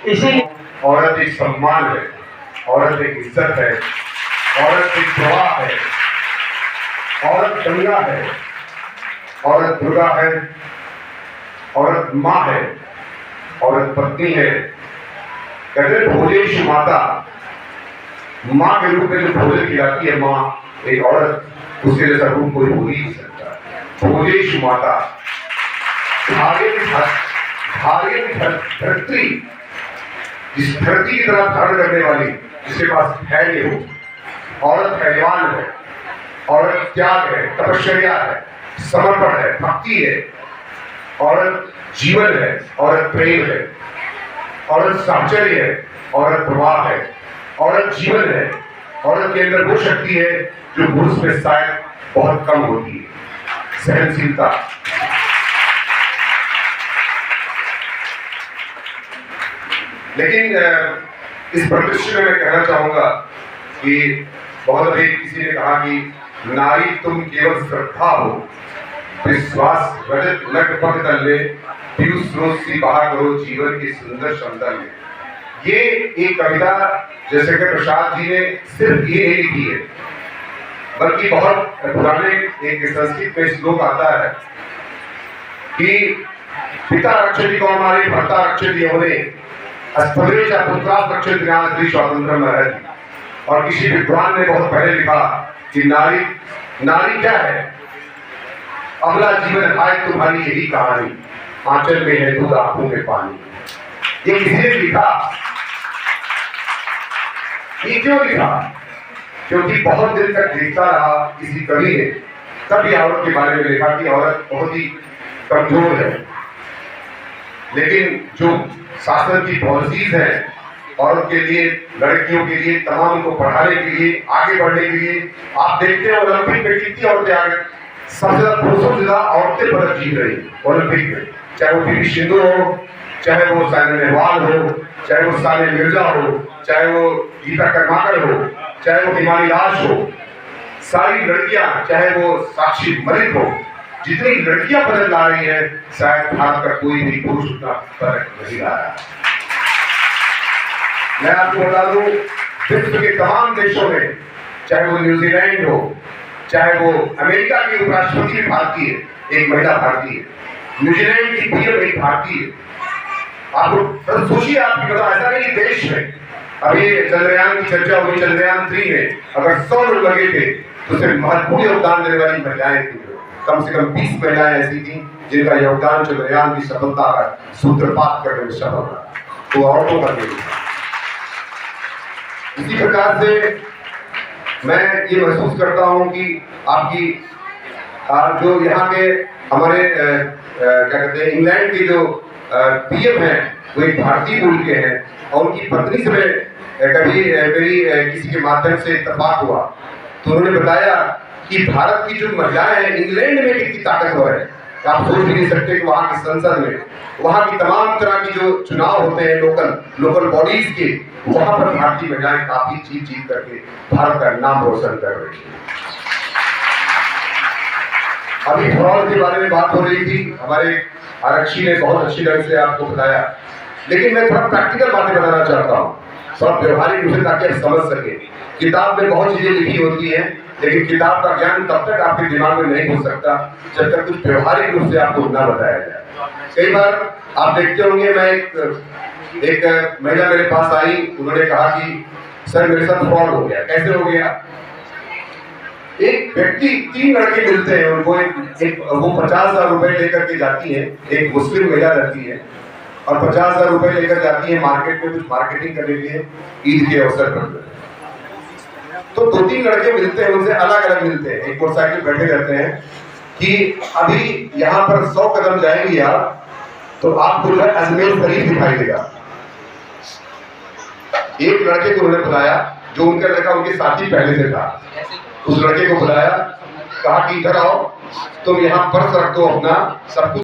इसी औरत एक सम्मान है, औरत एक इज्जत है, औरत एक प्रवाह है, औरत गंगा है, औरत दुर्गा है, औरत माँ है, औरत पत्नी है। कहते भोजेश माता, माँ के रूप में जो भोजन खिलाती है माँ, एक औरत उसके जैसा रूप कोई हो ही नहीं सकता। भोजेश माता, धागे में धरती, जिस धरती की तरह धारण करने वाली, जिसके पास धैर्य हो। औरत पहलवान है, औरत त्याग है, तपश्चर्या है, समर्पण है, भक्ति है। औरत जीवन है, औरत प्रेम है, औरत साहचर्य है, औरत प्रवाह है, औरत जीवन है। औरत के अंदर वो शक्ति है जो पुरुष में शायद बहुत कम होती है, सहनशीलता। लेकिन इस परिदृश्य में मैं कहना चाहूंगा कि बहुत अभी किसी ने कहा कि नारी तुम केवल श्रद्धा हो, विश्वास रजत लग पग तल्ले, पीयूष स्रोत सी बहा करो जीवन की सुंदर समतल में। ये एक कविता जैसे कि प्रसाद जी ने सिर्फ ये नहीं लिखी है, बल्कि बहुत पुराने एक संस्कृत में श्लोक आता है कि पिता रक्षति कौमारे भर्ता रक्षति यौवने, अस्पदे च पुत्रा रक्षति ज्ञान स्वातंत्र में है। और किसी विद्वान ने बहुत पहले लिखा कि नारी क्या है? अगला जीवन हाय तुम्हारी यही कहानी, आंचल में है दूध आंखों में पानी। ये किसी ने लिखा? ये क्यों लिखा? क्योंकि बहुत दिन तक देखता रहा किसी कवि ने, तब ये औरत के बारे में लिखा कि औरत बहुत ही कमजोर है। लेकिन जो शासन की पॉलिसीज है औरत के लिए, लड़कियों के लिए, तमाम उनको पढ़ाने के लिए, आगे बढ़ने के लिए, आप देखते हैं ओलंपिक में कितनी औरतें आ गई। सबसे ज्यादा पुरुषों से ज्यादा औरतें पदक जीत रही ओलंपिक में, चाहे वो पीवी सिंधु हो, चाहे वो साइना नेहवाल हो, चाहे वो सानिया मिर्जा हो, चाहे वो गीता कर्माकर हो, चाहे वो हिमानी दास हो। सारी लड़कियां, चाहे वो साक्षी मलिक हो, जितनी लड़कियां पदक ला रही है, शायद भारत का कोई भी पुरुष उतना पदक नहीं ला रहा। मैं आपको बता दूं, विश्व के तमाम देशों में, चाहे वो न्यूजीलैंड हो, चाहे वो अमेरिका की उपराष्ट्रपति भी भारतीय है, एक महिला भारतीय है। न्यूजीलैंड की पीएम एक भारतीय है। आप सोचिए, आपकी पता ऐसा नहीं देश में अभी चंद्रयान की चर्चा हुई, चंद्रयान 3 में अगर 100 लोग लगे थे तो उसमें महत्वपूर्ण योगदान देने वाली महिलाएं थी। कम से कम 20 महिलाएं ऐसी थी जिनका योगदान चंद्रयान की सफलता का सूत्रपात करने में सफल रहा, तो औरतों का नहीं। इसी प्रकार से मैं ये महसूस करता हूं कि आपकी जो यहाँ के हमारे क्या कहते हैं, इंग्लैंड के जो पीएम हैं वो एक भारतीय मूल के हैं, और उनकी पत्नी से मैं कभी मेरी किसी के माध्यम से इत्तेफाक हुआ तो उन्होंने बताया कि भारत की जो महिलाएं हैं इंग्लैंड में कितनी ताकतवर है। आप सोच भी नहीं सकते कि वहाँ की संसद में, वहाँ की तमाम तरह की जो चुनाव होते हैं लोकल बॉडीज के, वहाँ पर भारतीय महिलाएं काफी जीत करके भारत का नाम रोशन कर रही है। अभी फ्रॉड के बारे में बात हो रही थी, हमारे आरक्षी ने बहुत अच्छी ढंग से आपको बताया, लेकिन मैं थोड़ा प्रैक्टिकल बातें बताना चाहता हूँ, थोड़ा व्यवहारिक रूप से, ताकि आप समझ सके। किताब में बहुत चीजें लिखी होती हैं, लेकिन किताब का ज्ञान तब तक आपके दिमाग में नहीं हो सकता जब तक कुछ व्यवहारिक रूप से आपको ना बताया जाए। कई बार आप देखते होंगे, मैं एक महिला मेरे पास आई, उन्होंने कहा कि सर मेरे साथ फ्रॉड हो गया। कैसे हो गया? एक व्यक्ति, 3 लड़के मिलते हैं उनको, वो 50,000 रुपए लेकर के जाती है, एक मुस्लिम महिला रहती है, और 50,000 रुपए लेकर जाती है मार्केट में कुछ मार्केटिंग करने के लिए ईद के अवसर पर। तो 2-3 लड़के मिलते हैं, उनसे अलग अलग मिलते हैं, एक मोटरसाइकिल बैठे रहते हैं कि अभी यहाँ पर 100 कदम जाएंगे आप तो आपको जो है अजमेर शरीफ दिखाई देगा। एक लड़के को उन्होंने बुलाया, जो उनका लड़का उनके साथी पहले से था, उस लड़के को बुलाया, कहा कि इधर आओ, तुम यहाँ पर्स रख दो अपना, सब कुछ